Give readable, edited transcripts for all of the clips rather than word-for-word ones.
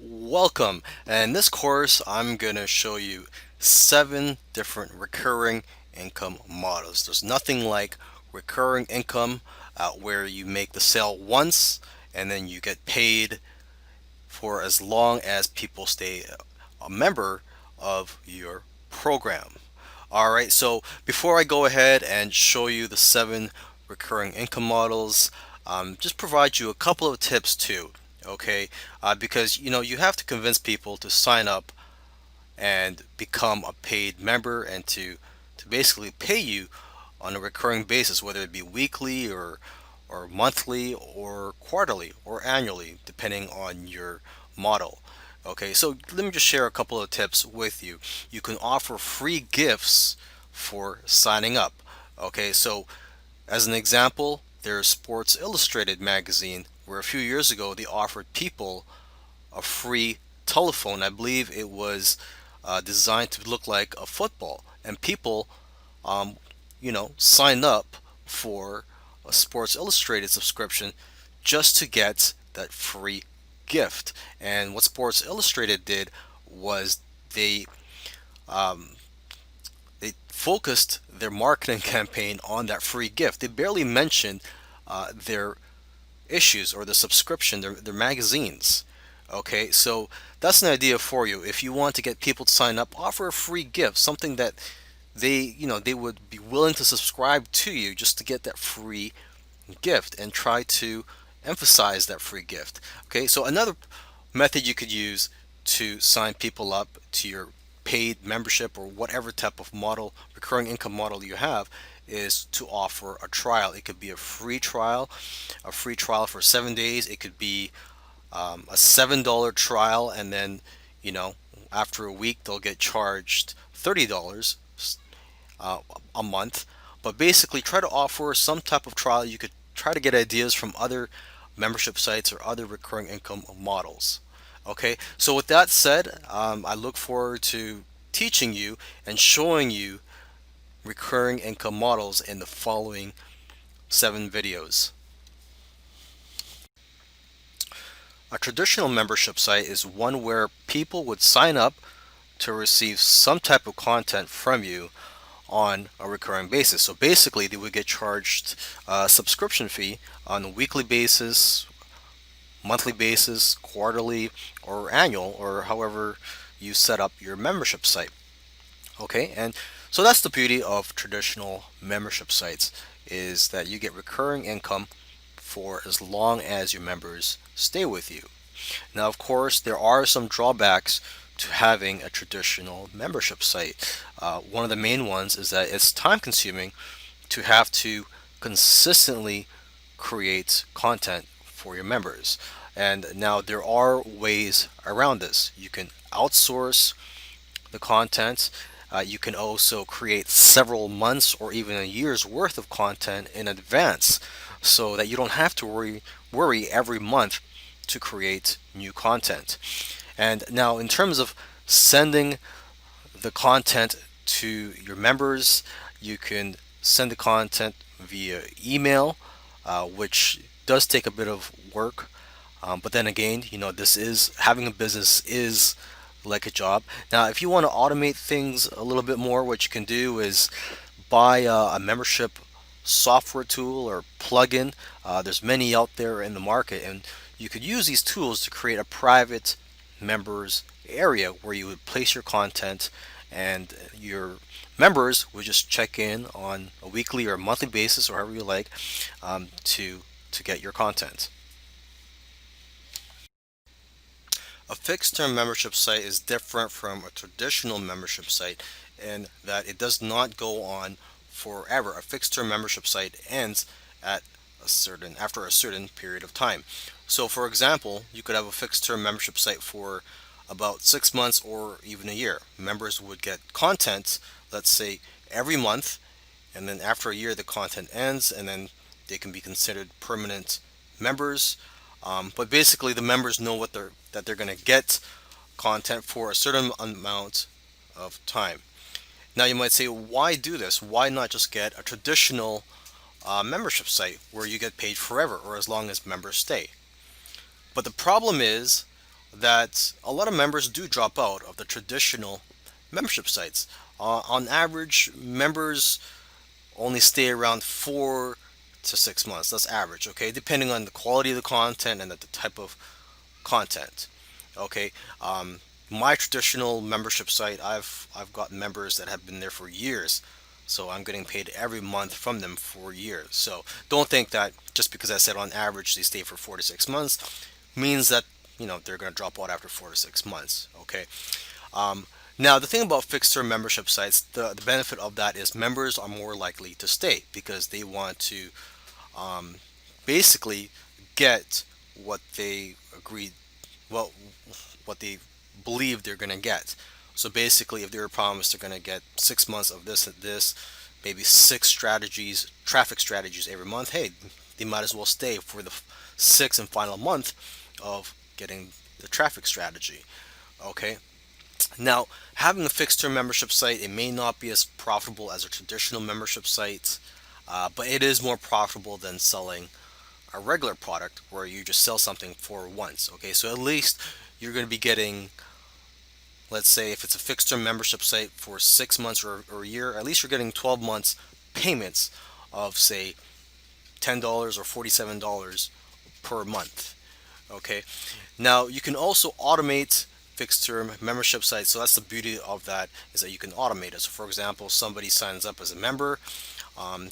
Welcome. In this course, I'm going to show you 7 different recurring income models. There's nothing like recurring income where you make the sale once and then you get paid for as long as people stay a member of your program. All right, so before I go ahead and show you the 7 recurring income models, just provide you a couple of tips too. Okay, because you have to convince people to sign up and become a paid member and to basically pay you on a recurring basis, whether it be weekly or monthly or quarterly or annually, depending on your model. Okay, so let me just share a couple of tips with you. You can offer free gifts for signing up. Okay, so as an example, there's Sports Illustrated magazine, where a few years ago they offered people a free telephone. I believe it was designed to look like a football, and people, um, signed up for a Sports Illustrated subscription just to get that free gift. And what Sports Illustrated did was they um, they focused their marketing campaign on that free gift. They barely mentioned their issues or the subscription, their magazines. Okay, so that's an idea for you. If you want to get people to sign up, offer a free gift, something that they would be willing to subscribe to you just to get that free gift, and try to emphasize that free gift. Okay, so another method you could use to sign people up to your paid membership or whatever type of model, recurring income model you have, is to offer a trial. It could be a free trial for 7 days. It could be a $7 trial, and then you know after a week they'll get charged $30 uh, a month. But basically, try to offer some type of trial. You could try to get ideas from other membership sites or other recurring income models. Okay, so with that said, I look forward to teaching you and showing you recurring income models in the following 7 videos. A traditional membership site is one where people would sign up to receive some type of content from you on a recurring basis. So basically, they would get charged a subscription fee on a weekly basis, monthly basis, quarterly, or annual, or however you set up your membership site. Okay, and so that's the beauty of traditional membership sites, is that you get recurring income for as long as your members stay with you. Now, of course, there are some drawbacks to having a traditional membership site. One of the main ones is that it's time consuming to have to consistently create content for your members. And now there are ways around this. You can outsource the content. You can also create several months or even a year's worth of content in advance, so that you don't have to worry every month to create new content. And now, in terms of sending the content to your members, you can send the content via email, which does take a bit of work. But then again, this is having a business is like a job. Now, if you want to automate things a little bit more, what you can do is buy a membership software tool or plugin. There's many out there in the market, and you could use these tools to create a private members area where you would place your content, and your members would just check in on a weekly or monthly basis, or however you like, to get your content. A fixed term membership site is different from a traditional membership site in that it does not go on forever. A fixed term membership site ends at after a certain period of time. So for example, you could have a fixed term membership site for about 6 months or even a year. Members would get content, let's say, every month, and then after a year the content ends, and then they can be considered permanent members. But basically, the members know that they're going to get content for a certain amount of time. Now, you might say, why do this? Why not just get a traditional membership site where you get paid forever or as long as members stay? But the problem is that a lot of members do drop out of the traditional membership sites. On average, members only stay around 4 to 6 months. That's average, okay, depending on the quality of the content and the type of content. Okay, my traditional membership site, I've got members that have been there for years, so I'm getting paid every month from them for years. So don't think that just because I said on average they stay for 4 to 6 months means that they're going to drop out after 4 to 6 months. Okay. Um, Now the thing about fixed term membership sites, the benefit of that is members are more likely to stay because they want to um, basically get what they agreed, well, what they believe they're going to get. So basically, if they were promised they're going to get 6 months of this and this, maybe six strategies, traffic strategies every month, hey, they might as well stay for the sixth and final month of getting the traffic strategy. Okay. Now, having a fixed term membership site, it may not be as profitable as a traditional membership site, but it is more profitable than selling a regular product where you just sell something for once. Okay, so at least you're going to be getting, let's say, if it's a fixed term membership site for 6 months or a year, at least you're getting 12 months payments of, say, $10 or $47 per month. Okay, now you can also automate fixed term membership sites. So that's the beauty of that, is that you can automate it. So for example, somebody signs up as a member,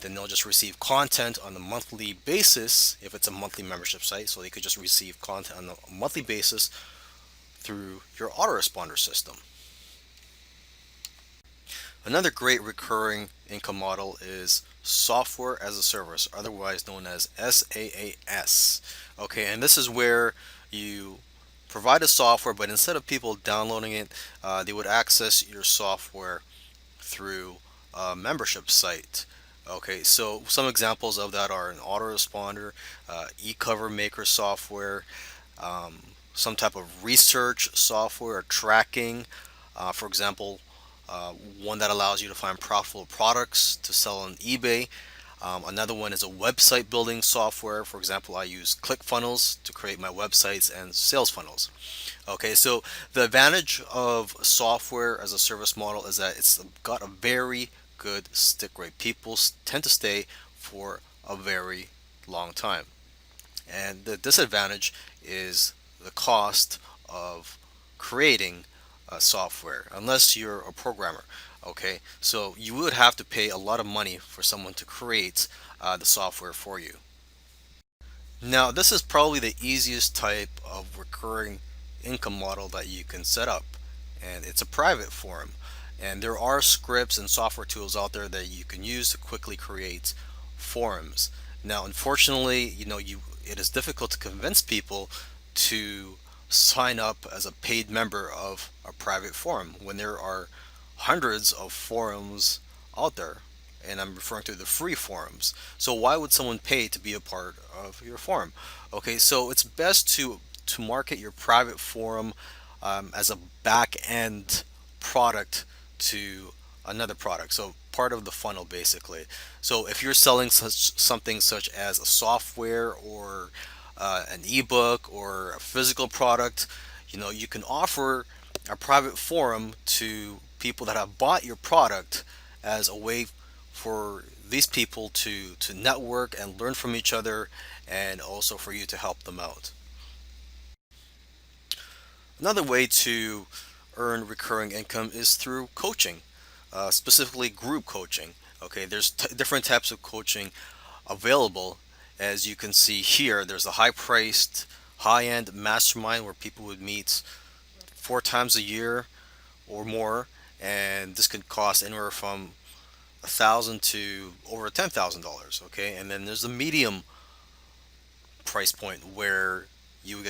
then they'll just receive content on a monthly basis if it's a monthly membership site. So they could just receive content on a monthly basis through your autoresponder system. Another great recurring income model is software as a service, otherwise known as SaaS. Okay, and this is where you provide a software, but instead of people downloading it, they would access your software through a membership site. Okay, so some examples of that are an autoresponder, e-cover maker software, um, some type of research software or tracking. For example, one that allows you to find profitable products to sell on eBay. Another one is a website building software. For example, I use ClickFunnels to create my websites and sales funnels. Okay, so the advantage of software as a service model is that it's got a very good stick rate. People tend to stay for a very long time. And the disadvantage is the cost of creating software, unless you're a programmer. Okay, so you would have to pay a lot of money for someone to create the software for you. Now, this is probably the easiest type of recurring income model that you can set up, and it's a private forum. And there are scripts and software tools out there that you can use to quickly create forums. Now, unfortunately, it is difficult to convince people to sign up as a paid member of a private forum when there are hundreds of forums out there, and I'm referring to the free forums. So why would someone pay to be a part of your forum? Okay, so it's best to market your private forum as a back end product to another product. So part of the funnel, basically. So if you're selling something such as a software or an ebook or a physical product, you can offer a private forum to people that have bought your product as a way for these people to network and learn from each other, and also for you to help them out. Another way to earn recurring income is through coaching, specifically group coaching. Okay, there's different types of coaching available. As you can see here, there's a high-priced, high-end mastermind where people would meet 4 times a year or more, and this could cost anywhere from $1,000 to over $10,000. Okay, and then there's the medium price point where you would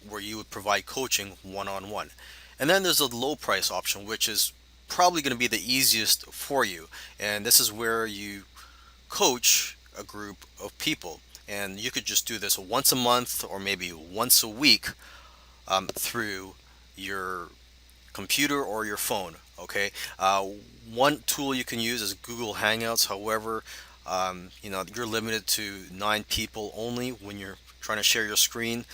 where you would provide coaching one-on-one, and then there's a low price option, which is probably going to be the easiest for you, and this is where you coach a group of people, and you could just do this once a month or maybe once a week through your computer or your phone. Okay, one tool you can use is Google Hangouts. However, you're limited to 9 people only when you're trying to share your screen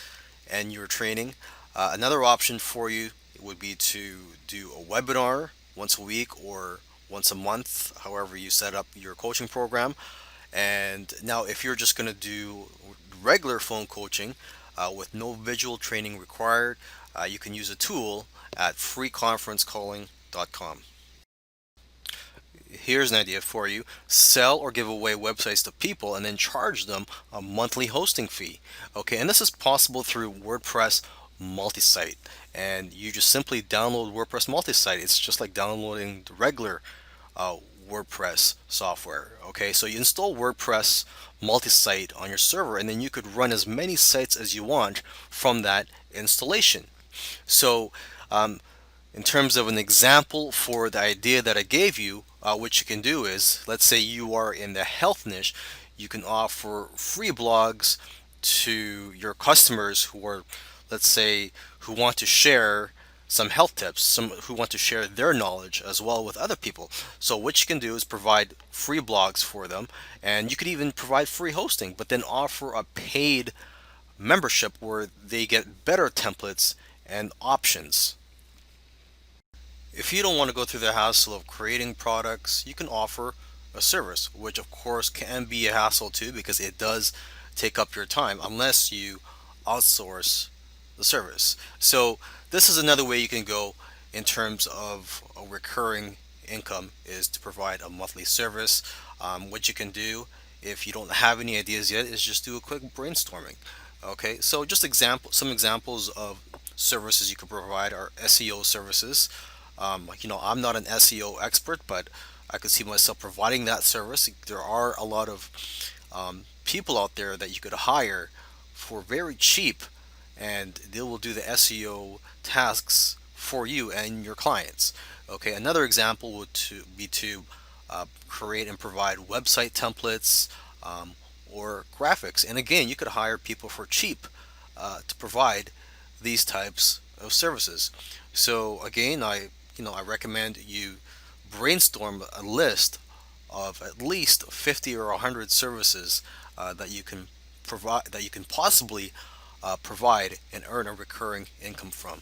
and you're training. Another option for you would be to do a webinar once a week or once a month, however you set up your coaching program. And now, if you're just going to do regular phone coaching with no visual training required, you can use a tool at freeconferencecalling.com. Here's an idea for you: sell or give away websites to people and then charge them a monthly hosting fee. Okay, and this is possible through WordPress multi-site. And you just simply download WordPress multi-site. It's just like downloading the regular uh, WordPress software. Okay, so you install WordPress multi-site on your server, and then you could run as many sites as you want from that installation. So um, in terms of an example for the idea that I gave you, what you can do is, let's say you are in the health niche, you can offer free blogs to your customers who are, let's say, who want to share some health tips, some who want to share their knowledge as well with other people. So what you can do is provide free blogs for them, and you could even provide free hosting, but then offer a paid membership where they get better templates and options. If you don't want to go through the hassle of creating products, you can offer a service, which of course can be a hassle too because it does take up your time unless you outsource the service. So this is another way you can go in terms of a recurring income, is to provide a monthly service. What you can do if you don't have any ideas yet is just do a quick brainstorming. Okay, so just some examples of services you could provide are SEO services. I'm not an SEO expert, but I could see myself providing that service. There are a lot of people out there that you could hire for very cheap, and they will do the SEO tasks for you and your clients. Okay, another example be to create and provide website templates or graphics. And again, you could hire people for cheap to provide these types of services. So again, I recommend you brainstorm a list of at least 50 or 100 services that you can provide, that you can possibly provide and earn a recurring income from.